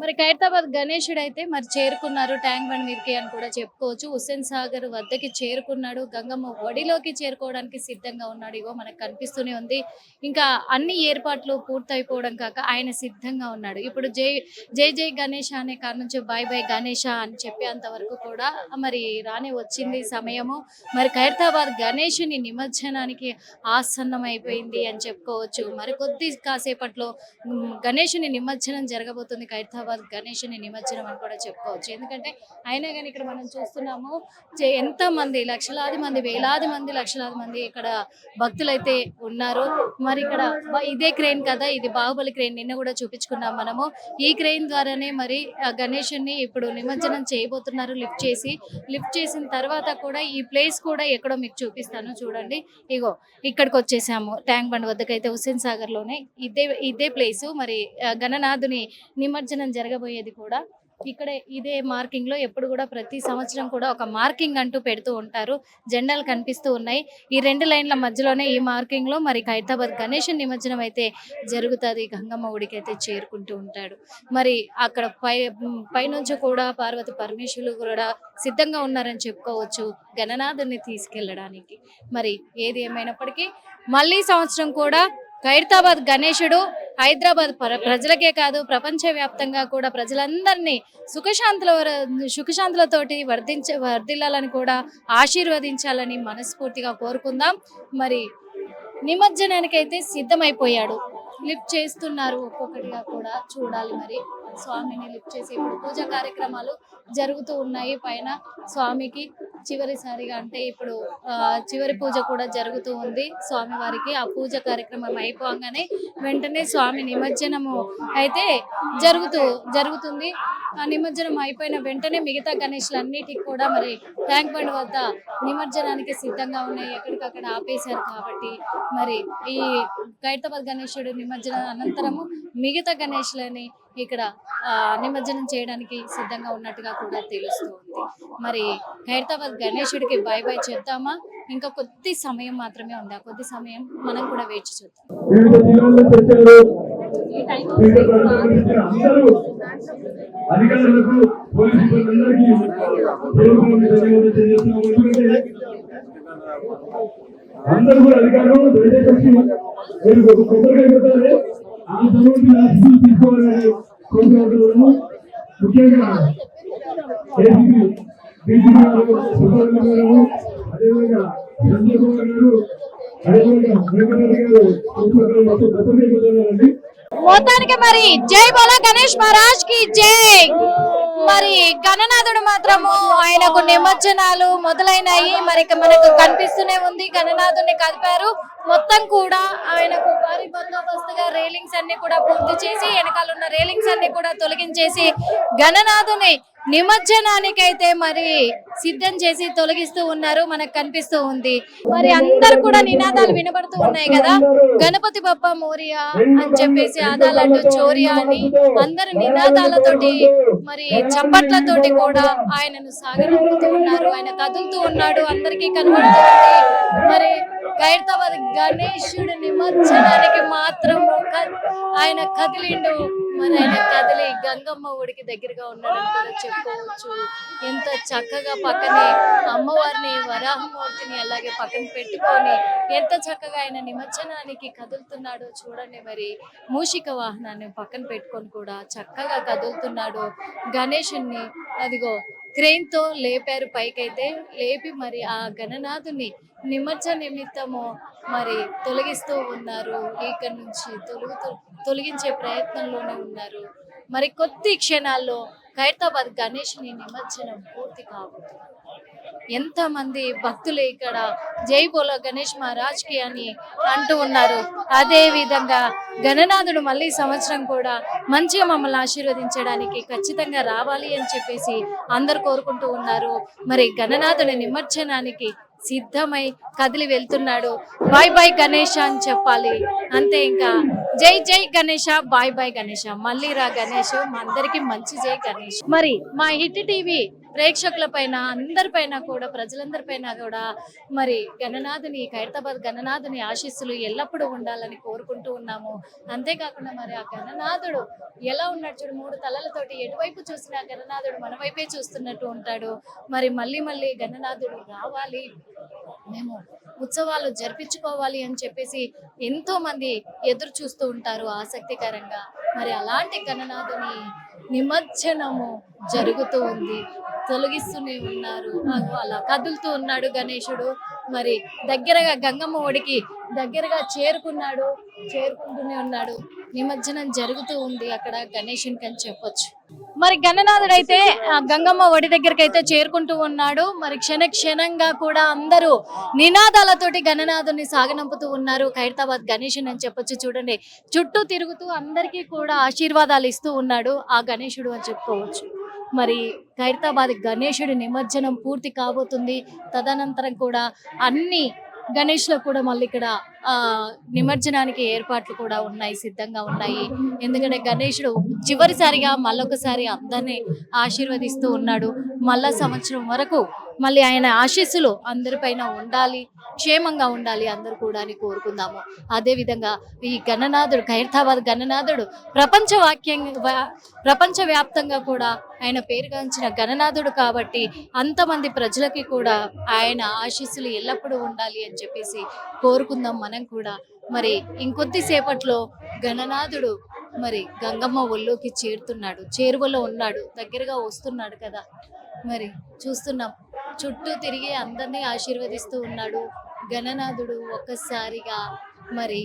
మరి ఖైరతాబాద్ గణేశుడైతే మరి చేరుకున్నారు ట్యాంక్ బండ్ మీదకి అని కూడా చెప్పుకోవచ్చు. హుస్సేన్ సాగర్ వద్దకి చేరుకున్నాడు. గంగమ్మ ఒడిలోకి చేరుకోవడానికి సిద్ధంగా ఉన్నాడు. ఇగో మనకు కనిపిస్తూనే ఉంది. ఇంకా అన్ని ఏర్పాట్లు పూర్తయిపోవడం కాక ఆయన సిద్ధంగా ఉన్నాడు. ఇప్పుడు జై జై జై గణేష అనే కాడ నుంచి బై బై గణేష అని చెప్పేంత వరకు కూడా మరి రానే వచ్చింది సమయము. మరి ఖైరతాబాద్ గణేషుని నిమజ్జనానికి ఆసన్నం అయిపోయింది అని చెప్పుకోవచ్చు. మరి కొద్ది కాసేపట్లో గణేషుని నిమజ్జనం జరగబోతుంది. ఖైరతాబాద్ గణేషుని నిమజ్జనం అని కూడా చెప్పుకోవచ్చు. ఎందుకంటే అయినా కానీ ఇక్కడ మనం చూస్తున్నాము ఎంత మంది లక్షలాది మంది, వేలాది మంది, లక్షలాది మంది ఇక్కడ భక్తులైతే ఉన్నారు. మరి ఇక్కడ ఇదే క్రెయిన్ కదా, ఇది బాహుబలి క్రెయిన్, నిన్న కూడా చూపించుకున్నాం మనము. ఈ క్రెయిన్ ద్వారానే మరి గణేషుని ఇప్పుడు నిమజ్జనం చేయబోతున్నారు. లిఫ్ట్ చేసిన తర్వాత కూడా ఈ ప్లేస్ కూడా ఎక్కడో మీకు చూపిస్తాను చూడండి. ఇగో ఇక్కడికి వచ్చేసాము ట్యాంక్ బండ్ వద్దకైతే హుస్సేన్ సాగర్ లోనే ఇదే ప్లేస్. మరి గణనాథుని నిమజ్జనం జరగబోయేది కూడా ఇక్కడే ఇదే మార్కింగ్ లో. ఎప్పుడు కూడా ప్రతి సంవత్సరం కూడా ఒక మార్కింగ్ అంటూ పెడుతూ ఉంటారు. జెండాలు కనిపిస్తూ ఉన్నాయి. ఈ రెండు లైన్ల మధ్యలోనే ఈ మార్కింగ్ లో మరి ఖైరతాబాద్ గణేష్ నిమజ్జనం అయితే జరుగుతుంది. గంగమ్మ గుడికి అయితే చేరుకుంటూ ఉంటాడు. మరి అక్కడ పైనుంచి కూడా పార్వతి పరమేశ్వరులు కూడా సిద్ధంగా ఉన్నారని చెప్పుకోవచ్చు గణనాథుని తీసుకెళ్లడానికి. మరి ఏది ఏమైనప్పటికీ మళ్ళీ సంవత్సరం కూడా ఖైరతాబాద్ గణేశుడు హైదరాబాద్ ప్రజలకే కాదు ప్రపంచవ్యాప్తంగా కూడా ప్రజలందరినీ సుఖశాంతులతోటి వర్ధిల్లాలని కూడా ఆశీర్వదించాలని మనస్ఫూర్తిగా కోరుకుందాం. మరి నిమజ్జనానికి అయితే సిద్ధమైపోయాడు. లిఫ్ట్ చేస్తున్నారు ఒక్కొక్కటిగా కూడా చూడాలి. మరి స్వామిని లిఫ్ట్ చేసి ఇప్పుడు పూజా కార్యక్రమాలు జరుగుతూ ఉన్నాయి. పైన స్వామికి చివరిసారిగా అంటే ఇప్పుడు చివరి పూజ కూడా జరుగుతూ ఉంది స్వామివారికి. ఆ పూజ కార్యక్రమం అయిపోగానే వెంటనే స్వామి నిమజ్జనము అయితే జరుగుతుంది. ఆ నిమజ్జనం అయిపోయిన వెంటనే మిగతా గణేష్లన్నిటికి కూడా మరి ట్యాంక్ బండ్ వద్ద నిమజ్జనానికి సిద్ధంగా ఉన్నాయి. ఎక్కడికక్కడ ఆపేశారు కాబట్టి మరి ఈ ఖైరతాబాద్ గణేశుడు నిమజ్జనం అనంతరము మిగతా గణేష్లని ఇక్కడ నిమజ్జనం చేయడానికి సిద్ధంగా ఉన్నట్టుగా కూడా తెలుస్తుంది. మరి ఖైరతాబాద్ గణేశుడికి బై బై చెప్తామా? ఇంకా కొద్ది సమయం మాత్రమే ఉంది. ఆ కొద్ది సమయం మనం కూడా వేచి చూద్దాం. అందరూ కూడా అధికారులు దయచేసి మీరు ఒక కొబ్బరిగా అయిపోతారు. ఆ సమయంలో తీసుకోవాలని కోరుకుంటున్నాము. ముఖ్యంగా అదేవిధంగా సంజయ్ కుమార్ గారు, అదేవిధంగా వెంకటరెడ్డి గారు మొత్తానికి మరి జై బోలా గణేష్ మహారాజ్ కి జై. మరి గణనాథుడు మాత్రము ఆయనకు నిమజ్జనాలు మొదలైనాయి. మరి మనకు కనిపిస్తూనే ఉంది. గణనాథుడిని కదిపారు. మొత్తం కూడా ఆయనకు భారీ బందోబస్తుగా రైలింగ్స్ అన్ని కూడా పూర్తి చేసి వెనకాల ఉన్న రైలింగ్స్ అన్ని కూడా తొలగించేసి గణనాథుని నిమజ్జనానికైతే మరి సిద్ధం చేసి తొలగిస్తూ ఉన్నారు. మనకు కనిపిస్తూ ఉంది. మరి అందరు కూడా నినాదాలు వినబడుతూ ఉన్నాయి కదా, గణపతి బప్ప మోరియా అని చెప్పేసి, ఆదాలంటూ చోరియా అని అందరు నినాదాలతోటి మరి చప్పట్లతోటి కూడా ఆయనను సాగనంపుతూ ఉన్నారు. ఆయన కదులుతూ ఉన్నాడు, అందరికీ కనబడుతుంది. మరి ఖైరతాబాద్ గణేశుడి నిమజ్జనానికి మాత్రం ఆయన కదిలిండు. మరి ఆయన కదిలి గంగమ్మ ఒడికి దగ్గరగా ఉన్నాడని కూడా చెప్పుకోవచ్చు. ఎంత చక్కగా పక్కనే అమ్మవారిని, వరాహమూర్తిని అలాగే పక్కన పెట్టుకొని ఎంత చక్కగా ఆయన నిమజ్జనానికి కదులుతున్నాడో చూడండి. మరి మూషిక వాహనాన్ని పక్కన పెట్టుకొని కూడా చక్కగా కదులుతున్నాడు. గణేశుని అదిగో క్రెయిన్ తో లేపారు పైకైతే. లేపి మరి ఆ గణనాథుని నిమజ్జన నిమిత్తము మరి తొలగిస్తూ ఉన్నారు. ఇక్కడ నుంచి తొలగించే ప్రయత్నంలోనే ఉన్నారు. మరి కొద్ది క్షణాల్లో ఖైరతాబాద్ గణేషుని నిమజ్జనం పూర్తి కాబోతుంది. ఎంతమంది భక్తులు ఇక్కడ జై బోలో గణేష్ మహారాజ్ కి అని అంటూ ఉన్నారు. అదే విధంగా గణనాథుడు మళ్ళీ సంవత్సరం కూడా మంచిగా మమ్మల్ని ఆశీర్వదించడానికి ఖచ్చితంగా రావాలి అని చెప్పేసి అందరు కోరుకుంటూ ఉన్నారు. మరి గణనాథుడి నిమజ్జనానికి సిద్ధమై కదిలి వెళ్తున్నాడు. బాయ్ బాయ్ గణేష అని చెప్పాలి అంతే. ఇంకా జై జై గణేష, బాయ్ బాయ్ గణేష, మళ్ళీ రా గణేష్, మా అందరికి మంచి జై గణేష్. మరి మా హిట్ టీవీ ప్రేక్షకులపైన అందరిపైన కూడా ప్రజలందరిపైన కూడా మరి గణనాథుని ఖైరతాబాద్ గణనాథుని ఆశీస్సులు ఎల్లప్పుడూ ఉండాలని కోరుకుంటూ ఉన్నాము. అంతేకాకుండా మరి ఆ గణనాథుడు ఎలా ఉన్నాడు చూడు, 3 తలలతోటి ఎటువైపు చూసినా గణనాథుడు మన వైపే చూస్తున్నట్టు ఉంటాడు. మరి మళ్ళీ మళ్ళీ గణనాథుడు రావాలి, మేము ఉత్సవాలు జరిపించుకోవాలి అని చెప్పేసి ఎంతో మంది ఎదురు చూస్తూ ఉంటారు ఆసక్తికరంగా. మరి అలాంటి గణనాథుని నిమజ్జనము జరుగుతూ ఉంది, తొలగిస్తూనే ఉన్నారు. అలా కదులుతూ ఉన్నాడు గణేశుడు. మరి దగ్గరగా గంగమ్మ ఒడికి దగ్గరగా చేరుకుంటూనే ఉన్నాడు. నిమజ్జనం జరుగుతూ ఉంది అక్కడ గణేశునికి అని చెప్పొచ్చు. మరి గణనాథుడు అయితే గంగమ్మ ఒడి దగ్గరికి అయితే చేరుకుంటూ ఉన్నాడు. మరి క్షణంగా కూడా అందరూ నినాదాలతోటి గణనాథుని సాగనంపుతూ ఉన్నారు. ఖైరతాబాద్ గణేశుని అని చెప్పొచ్చు. చూడండి, చుట్టూ తిరుగుతూ అందరికీ కూడా ఆశీర్వాదాలు ఇస్తూ ఉన్నాడు ఆ గణేశుడు అని చెప్పుకోవచ్చు. మరి ఖైరతాబాద్ గణేశుడి నిమజ్జనం పూర్తి కాబోతుంది. తదనంతరం కూడా అన్ని గణేష్లో కూడా మళ్ళీ ఇక్కడ నిమజ్జనానికి ఏర్పాట్లు కూడా ఉన్నాయి, సిద్ధంగా ఉన్నాయి. ఎందుకంటే గణేశుడు చివరిసారిగా మళ్ళొకసారి అందరినీ ఆశీర్వదిస్తూ ఉన్నాడు. మళ్ళా సంవత్సరం వరకు మళ్ళీ ఆయన ఆశీస్సులు అందరిపైన ఉండాలి, క్షేమంగా ఉండాలి అందరూ కూడా అని కోరుకుందాము. అదేవిధంగా ఈ గణనాథుడు ఖైరతాబాద్ గణనాథుడు ప్రపంచవ్యాప్తంగా కూడా ఆయన పేరుగాంచిన గణనాథుడు కాబట్టి అంతమంది ప్రజలకి కూడా ఆయన ఆశీస్సులు ఎల్లప్పుడూ ఉండాలి అని చెప్పేసి కోరుకుందాం మనం కూడా. మరి ఇంకొద్దిసేపట్లో గణనాథుడు మరి గంగమ్మ ఒళ్ళోకి చేరువలో ఉన్నాడు, దగ్గరగా వస్తున్నాడు కదా. మరి చూస్తున్నాం, చుట్టూ తిరిగి అందరినీ ఆశీర్వదిస్తూ ఉన్నాడు గణనాథుడు. ఒక్కసారిగా మరి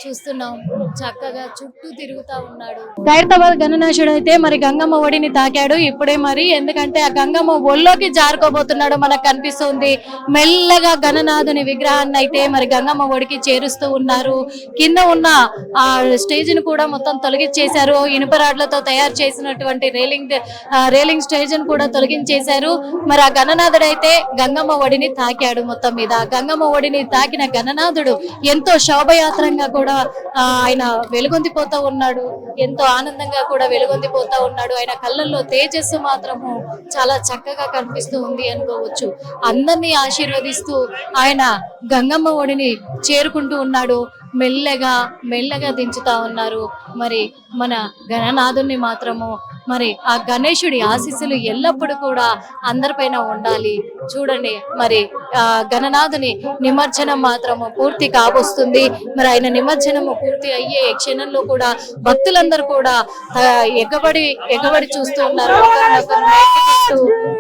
చూస్తున్నాం, చక్కగా చుట్టూ తిరుగుతా ఉన్నాడు. ఖైరతాబాద్ గణనాథుడు అయితే మరి గంగమ్మ ఒడిని తాకాడు ఇప్పుడే. మరి ఎందుకంటే ఆ గంగమ్మ ఒళ్ళోకి జారుకోబోతున్నాడు మనకు కనిపిస్తుంది. మెల్లగా గణనాథుని విగ్రహాన్ని అయితే మరి గంగమ్మ ఒడికి చేరుస్తూ ఉన్నారు. కింద ఉన్న ఆ స్టేజ్ ని కూడా మొత్తం తొలగించేశారు. ఇనుపరాడ్లతో తయారు చేసినటువంటి రేలింగ్ స్టేజ్ ని కూడా తొలగించేశారు. మరి ఆ గణనాథుడు అయితే గంగమ్మ ఒడిని తాకాడు. మొత్తం మీద గంగమ్మ ఒడిని తాకిన గణనాథుడు ఎంతో శోభయాత్రంగా కూడా ఆయన వెలుగొందిపోతా ఉన్నాడు, ఎంతో ఆనందంగా కూడా వెలుగొందిపోతా ఉన్నాడు. ఆయన కళ్ళల్లో తేజస్సు మాత్రము చాలా చక్కగా కనిపిస్తూ ఉంది అనుకోవచ్చు. అందరినీ ఆశీర్వదిస్తూ ఆయన గంగమ్మ ఒడిని చేరుకుంటూ ఉన్నాడు. మెల్లగా దించుతా ఉన్నారు. మరి మన గణనాథుని మాత్రము మరి ఆ గణేశుడి ఆశీస్సులు ఎల్లప్పుడూ కూడా అందరిపైన ఉండాలి. చూడండి, మరి ఆ గణనాథుని నిమజ్జనం మాత్రము పూర్తి కాబోస్తుంది. మరి ఆయన నిమజ్జనము పూర్తి అయ్యే క్షణంలో కూడా భక్తులందరూ కూడా ఎగబడి చూస్తూ ఉన్నారు.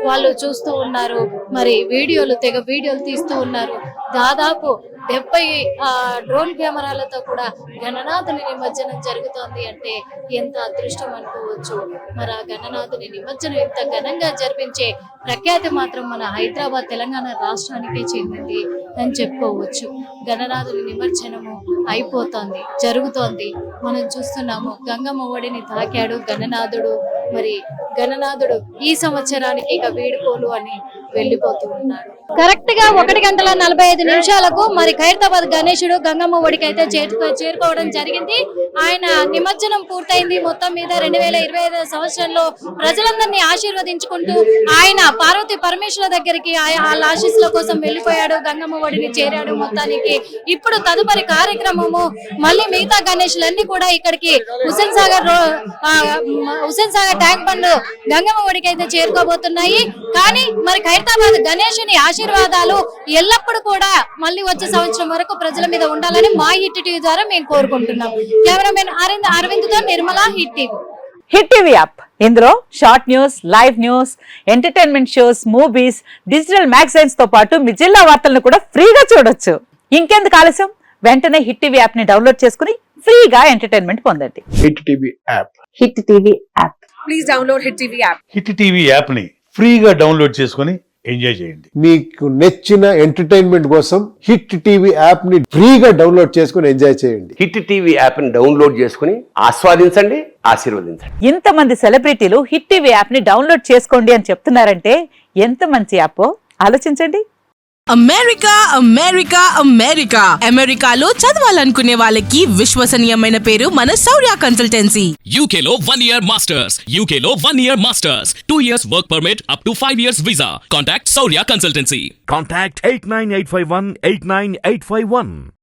వాళ్ళు చూస్తూ ఉన్నారు. మరి వీడియోలు తీస్తూ ఉన్నారు. దాదాపు 70 డ్రోన్ కెమెరాలతో కూడా గణనాథుని నిమజ్జనం జరుగుతోంది అంటే ఎంత అదృష్టం అనుకోవచ్చు. మరి ఆ గణనాథుని నిమజ్జనం ఎంత ఘనంగా జరిపించే ప్రఖ్యాతి మాత్రం మన హైదరాబాద్ తెలంగాణ రాష్ట్రానికే చెందింది అని చెప్పుకోవచ్చు. గణనాథుని నిమజ్జనము జరుగుతోంది. మనం చూస్తున్నాము, గంగమ్మ ఒడిని తాకాడు గణనాథుడు. మరి గణనాథుడు ఈ సంవత్సరానికి ఇక వీడుకోలు అని వెళ్ళిపోతూ ఉన్నాడు. కరెక్ట్ గా 1:45 మరి ఖైరతాబాద్ గణేశుడు గంగమ్మ ఒడికి అయితే చేరుకోవడం జరిగింది. ఆయన నిమజ్జనం పూర్తయింది. మొత్తం మీద 2025 సంవత్సరంలో ప్రజలందరినీ ఆశీర్వదించుకుంటూ ఆయన పార్వతీ పరమేశ్వర దగ్గరికి వాళ్ళ ఆశీస్సుల కోసం వెళ్ళిపోయాడు. గంగమ్మ ఒడిని చేరాడు. మొత్తానికి ఇప్పుడు తదుపరి కార్యక్రమము మళ్ళీ మిగతా గణేశులన్నీ కూడా ఇక్కడికి హుస్సేన్ సాగర్ ట్యాంక్ బండ్ గంగమ్మ ఒడికి అయితే చేరుకోబోతున్నాయి. కానీ మరి ఖైరతాబాద్ గణేశుని ఆశీర్వాదాలు ఎల్లప్పుడూ కూడా మళ్ళీ వచ్చే సంవత్సరం వరకు ప్రజల మీద ఉండాలని మా హిట్ టీవీ ద్వారా మేము కోరుకుంటున్నాం. కెమెరామెన్ అరవింద్ తో Nirmala, hit TV. Hit TV app, ఇందులో short news, live news, entertainment shows, movies, digital magazines తో పాటు మీ జిల్లా వార్తలను కూడా ఫ్రీగా చూడొచ్చు. ఇంకెందుకు ఆలస్యం, వెంటనే హిట్ టీవీ యాప్ ని డౌన్లోడ్ చేసుకుని ఫ్రీగా ఎంటర్టైన్మెంట్ పొందండి. Hit TV app. Hit TV app. Please download hit TV app. Hit TV app ని ఫ్రీగా డౌన్లోడ్ చేసుకుని ఎంజాయ్ చేయండి. మీకు నచ్చిన ఎంటర్టైన్మెంట్ కోసం హిట్ టీవీ యాప్ ని ఫ్రీగా డౌన్లోడ్ చేసుకుని ఎంజాయ్ చేయండి. హిట్ టీవీ యాప్ ని డౌన్లోడ్ చేసుకుని ఆస్వాదించండి, ఆశీర్వదించండి. ఇంతమంది సెలబ్రిటీలు హిట్ టీవీ యాప్ ని డౌన్లోడ్ చేసుకోండి అని చెప్తున్నారంటే ఎంత మంచి యాప్ ఆలోచించండి. అమెరికా అమెరికా అమెరికా అమెరికాలో చదవాలనుకునే వాళ్ళకి విశ్వసనీయమైన పేరు మన శౌర్య కన్సల్టెన్సీ. UK లో 1 year masters. UK లో 1 year masters. 2 years work permit up to 5 years visa. Contact Saurya Consultancy. Contact 89851 89851.